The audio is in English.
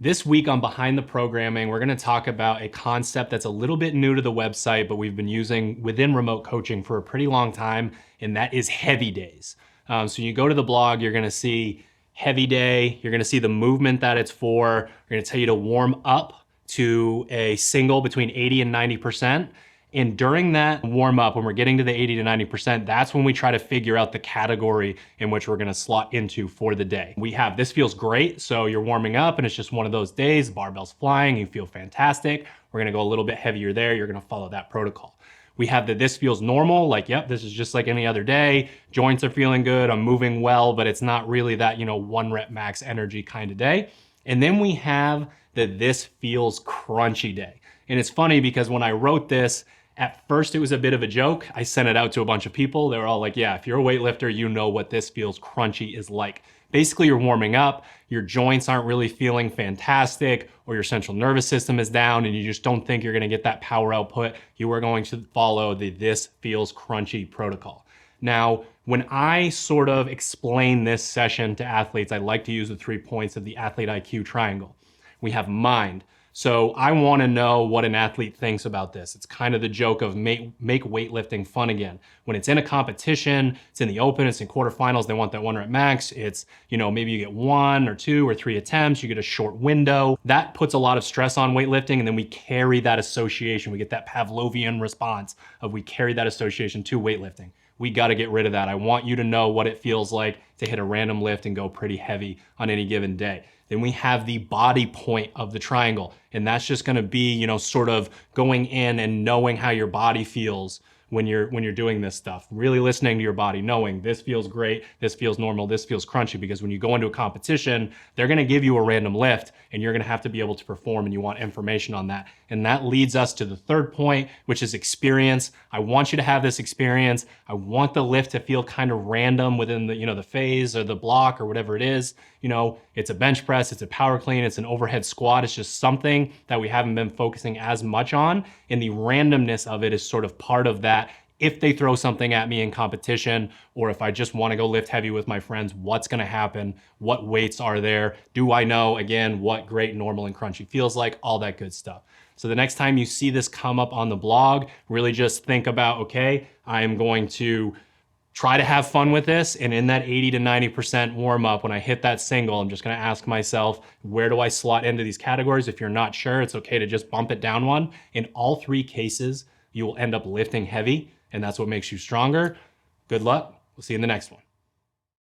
This week on Behind the Programming, we're going to talk about a concept that's a little bit new to the website, but we've been using within remote coaching for a pretty long time, and that is heavy days. So you go to the blog, you're going to see heavy day, you're going to see the movement that it's for. We're going to tell you to warm up to a single between 80 and 90%. And during that warm up, when we're getting to the 80 to 90%, that's when we try to figure out the category in which we're gonna slot into for the day. We have, this feels great. So you're warming up and it's just one of those days, barbell's flying, you feel fantastic. We're gonna go a little bit heavier there. You're gonna follow that protocol. We have the this feels normal, like, yep, this is just like any other day. Joints are feeling good, I'm moving well, but it's not really that, 1 rep max energy kind of day. And then we have the this feels crunchy day. And it's funny because when I wrote this, at first, it was a bit of a joke. I sent it out to a bunch of people. They were all like, yeah, if you're a weightlifter, you know what this feels crunchy is like. Basically, you're warming up, your joints aren't really feeling fantastic, or your central nervous system is down, and you just don't think you're gonna get that power output. You are going to follow the this feels crunchy protocol. Now, when I sort of explain this session to athletes, I like to use the 3 points of the athlete IQ triangle. We have mind. So I want to know what an athlete thinks about this. It's kind of the joke of make weightlifting fun again. When it's in a competition, it's in the open, it's in quarterfinals, they want that 1 rep max. It's, maybe you get 1 or 2 or 3 attempts, you get a short window. That puts a lot of stress on weightlifting, and then we carry that association. We get that Pavlovian response of we carry that association to weightlifting. We got to get rid of that. I want you to know what it feels like to hit a random lift and go pretty heavy on any given day. Then we have the body point of the triangle. And that's just gonna be, sort of going in and knowing how your body feels when you're doing this stuff. Really listening to your body, knowing this feels great, this feels normal, this feels crunchy, because when you go into a competition, they're gonna give you a random lift and you're gonna have to be able to perform, and you want information on that. And that leads us to the third point, which is experience. I want you to have this experience. I want the lift to feel kind of random within the, the phase or the block or whatever it is. It's a bench press, it's a power clean, it's an overhead squat. It's just something that we haven't been focusing as much on. And the randomness of it is sort of part of that. If they throw something at me in competition, or if I just want to go lift heavy with my friends, what's going to happen? What weights are there? Do I know, again, what great, normal, and crunchy feels like? All that good stuff. So the next time you see this come up on the blog, really just think about, okay, I'm going to try to have fun with this. And in that 80 to 90% warm up, when I hit that single, I'm just gonna ask myself, where do I slot into these categories? If you're not sure, it's okay to just bump it down one. In all 3 cases, you will end up lifting heavy, and that's what makes you stronger. Good luck. We'll see you in the next one.